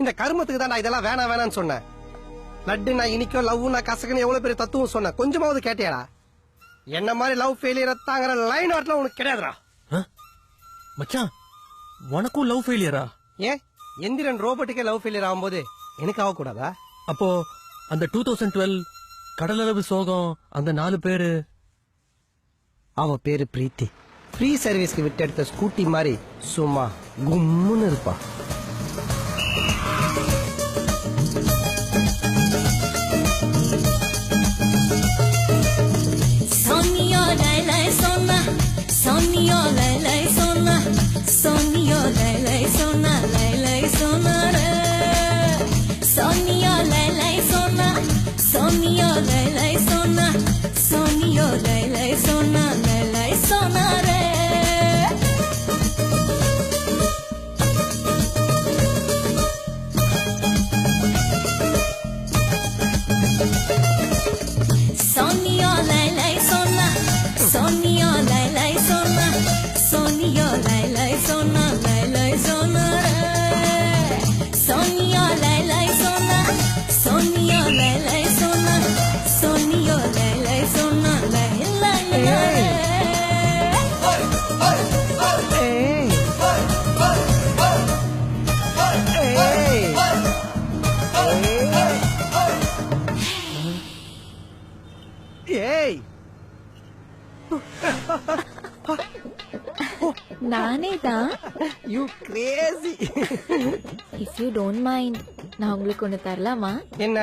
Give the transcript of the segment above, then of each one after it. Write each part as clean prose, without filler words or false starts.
இந்த கருமத்துக்கு தான் நான் இதெல்லாம் வேணாம்னு சொன்னேன். லட்டு நான் இனிக்கும் லவ் நான் கசக்குன்னு எவ்வளவு பெரிய தத்துவம் சொன்னேன், கொஞ்சமாவது கேட்டியாடா? என்ன மாதிரி லவ் ஃபெயிலியர் தாங்கிற லைன் ஆட்ல உனக்கு கிடையாதுடா. மச்சான் உனக்கும் லவ் ஃபெயிலியரா? ஏன் எந்திரன் ரோபோட்டுக்கே லவ் ஃபெயிலியர் ஆகும்போது எனக்கு ஆகக்கூடாதா? அப்போ அந்த 2012 கடலளவு சோகம் அந்த 4 பேரு? அவ பேரு பிரீத்தி. ஃப்ரீ சர்வீஸ்க்கு விட்டு எடுத்த ஸ்கூட்டி மாதிரி சும்மா கும்முன்னு இருப்பா. Sonio lay lay sona, sonio lay lay sona, sonio lay lay sona, lay lay sona re. Sonio lay lay sona, sonio lay lay sona, sonio lay lay sona, lay lay sona re. Sonio lay lay sona, sonio lay lay sona, sonio lay lay sona, lay lay sona re. Sonio lay lay sona, sonio lay lay sona, sonio lay lay sona, lay lay re. ஏய் நானே தான். You Crazy. If you don't mind நான் உங்களுக்கு ஒண்ணு தரலாமா? என்ன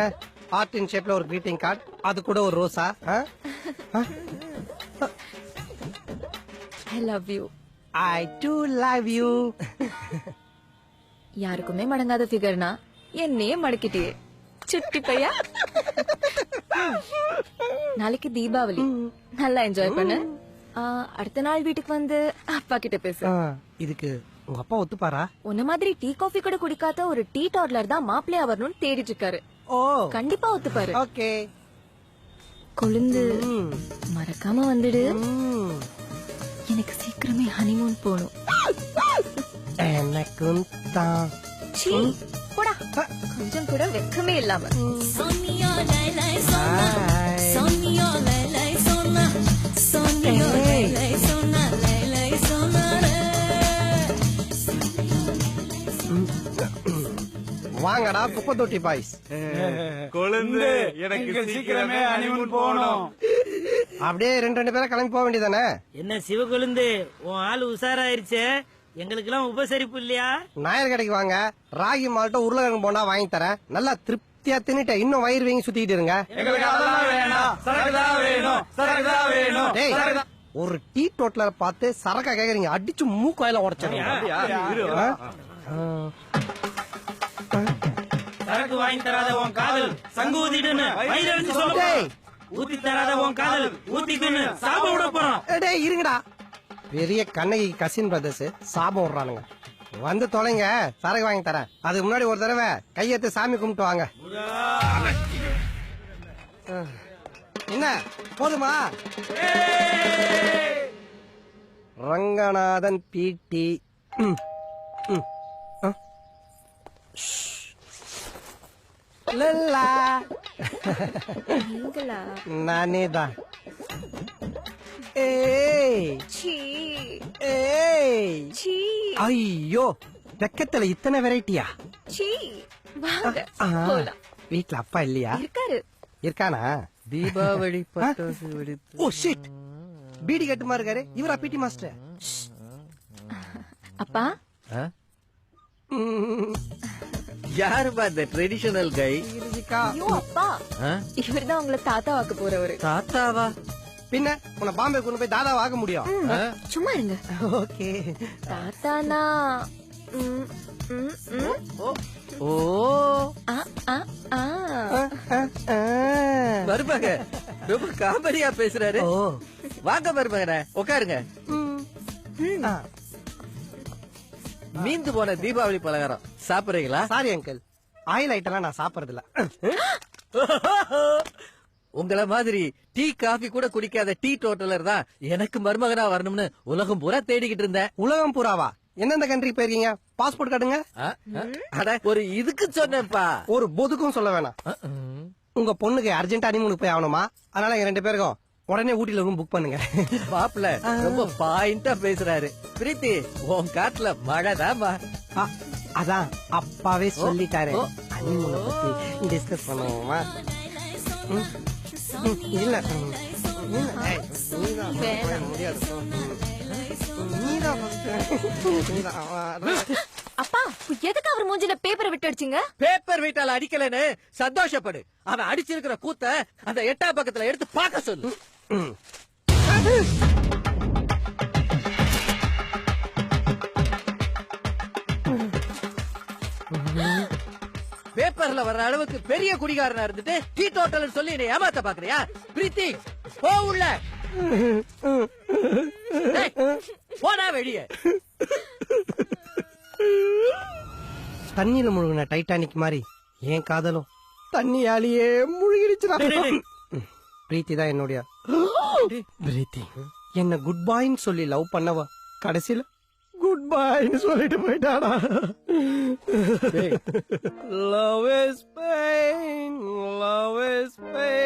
art இன் ஷேப்ல ஒரு greeting card, அது கூட ஒரு ரோஸா? I love you. I do love you. யாருக்குமே மடங்காத ஃபிகர்னா என்னையே மடக்கிட்டியே சுட்டி பையா. நாளைக்கு தீபாவளி, நல்லா என்ஜாய் பண்ணு. அடுத்த நாள் வீட்டுக்கு வந்து அப்பா கிட்ட பேசு. இதுக்கு உங்க அப்பா ஒத்துப்பாரா? உன்ன மாதிரி டீ காஃபி கூட குடிக்காத ஒரு டீ டாட்லர் தான் மாப்பிள்ளையா வரணும்னு தேடிட்டு இருக்காரு. ஓ கண்டிப்பா ஒத்துப்பாரு. ஓகே. கொழுந்து மறக்காம வந்துடு. எனக்கு சீக்கிரமே ஹனிமூன் போகணும். எனக்கும் தான். சீ, போடா. கொஞ்சம் கூட வெக்கமே இல்லாம. Sonio lay lay sona, Bye. sonio lay lay sona, sonio lay lay sona, lay lay sona re. வாங்கடா குப்பை தொட்டி பாய்ஸ். கொழுந்து எனக்கு சீக்கிரமே ஹனிமூன் போகணும். அப்படியே ரெண்டு பேரும் கிளம்பி போக வேண்டியதானே? என்ன சிவகொழுந்து, உன் ஆளு உஷாராயிருச்சே, எங்களுக்கு எல்லாம் உபசரிப்பு இல்லையா? நாயர் கடைக்கு வாங்க, ராகி மால்ட்ட உருளைக்கிழங்கு போண்டா வாங்கி தரேன். நல்லா திருப்தியா தின்னுட்டு இன்னும் வயிறு வீங்கி சுத்திட்டு இருங்க. எங்களுக்கு அதெல்லாம் வேணாம், சரக்குதான் வேணும், சரக்குதான் வேணும். டேய், ஒரு டீ டோட்டலர் பார்த்து சரக்கா கேக்குறீங்க, அடிச்சு மூக்காயில உடைச்சிருங்க. சரக்கு வாங்கி தராத உன் காதல் சங்கு ஊத்திட்டுன்னு வயிறு அடிச்சு சொல்ல. ஊத்தி தராத உன் காதல் ஊத்திட்டுன்னு சாப்பிட விட போறோம். டேய் இருங்கடா, பெரிய கண்ணகி கசின் பிரதர்ஸ் சாபம் விடுறானுங்க. வந்து தொலைங்க, சரக்கு வாங்கி தரேன். அதுக்கு முன்னாடி ஒரு தடவை கையெழுத்து சாமி கும்பிட்டு வாங்க. என்ன போதுமா? ரங்கநாதன் பிடி. நீங்களா? நானே தான். ஏய் சீ, ஏய், சீ, ஐயோ வெக்கத்துல இத்தனை வெரைட்டியா? சீ. வாங்க போலாம். வீட்ல அப்பா இல்லையா? இருக்காரு. இருக்கானா? தீபாவளி பட்டாசு வெடித்து. ஓ ஷிட், பீடி கட்டுமா இருக்காரு இவரா பிடி மாஸ்டர்? அப்பா, யாருப்பா இந்த ட்ரெடிஷனல் கை? ஐயோ அப்பா, இவர்தான் உங்களை தாத்தா வாக்க போறவரு. தாத்தாவா? பின்ன உன்னை பாம்பே கொண்டு போய் தாதா வாங்க முடியும்? சும்மா இருங்க. ஓகே. தாத்தானா ஓ ஆ, ஆ, ஆ. மருமக ரொம்ப காமெடியா பேசுறாரு. ஓ வாங்க மருமகனே, உட்காருங்க. மீந்து போன தீபாவளி பலகாரம் சாப்பிடுறீங்களா? சாரி அங்கிள், ஆயில் ஐட்டம்லாம் நான் சாப்பிடுறது இல்ல. உங்கள மாதிரி டீ காஃபி கூட குடிக்காத டீ டோட்டலர் தான் எனக்கு மருமகனா வரணும்னு உலகம் பூரா தேடிக்கிட்டு இருந்தேன். உலகம் பூராவா? எந்தெந்த கண்ட்ரி போயிருக்கீங்க? பாஸ்போர்ட் காட்டுங்க. அட ஒரு இதுக்கு சொன்னேன்ப்பா. ஒரு பொதுக்கும் சொல்ல வேணாம். உங்க பொண்ணுக்கு அர்ஜென்ட் ஹனிமூனுக்கு போய் ஆகணுமா? அதனால எங்க 2 பேருக்கும் உடனே ஊட்டில ரூம் புக் பண்ணுங்க. மாப்பிள ரொம்ப பாயிண்டா பேசுறாரு. பிரீத்தி உன் காட்டுல மழைதாமா. அதான் அப்பாவே சொல்லிட்டாரு. ஹனிமூனை பத்தி டிஸ்கஸ் பண்ணுவோமா? இல்ல ஏய், நீதான் முடியாது. நீதான் அப்பா எதுக்கு அவர் மூஞ்சில பேப்பரை விட்டு அடிச்சீங்க? பேப்பர் வீட்டால அடிக்கலன்னு சந்தோஷப்படு. அவன் அடிச்சிருக்கிற கூத்த அந்த 8ஆம் பக்கத்துல எடுத்து பார்க்க சொல்லு. பேப்பர்ல வர்ற அளவுக்கு பெரிய குடிகாரனா இருந்துட்டு டீ டோட்டல் சொல்லி என்னை ஏமாத்த பாக்குறியா? பிரீத்தி போ உள்ள. டேய், போடா வெளியே. தண்ணியில முழுகின டைட்டானிக் மாதிரி என் காதலும் தண்ணியாலேயே முழுகிடுச்சுடா. பிரீத்தி தான் என்னுடைய பிரீத்தி. என்ன குட் பாய்ன்னு சொல்லி லவ் பண்ணவ கடைசியில குட் பாய்ன்னு சொல்லிட்டு போயிட்டாடா. Love is pain, love is pain.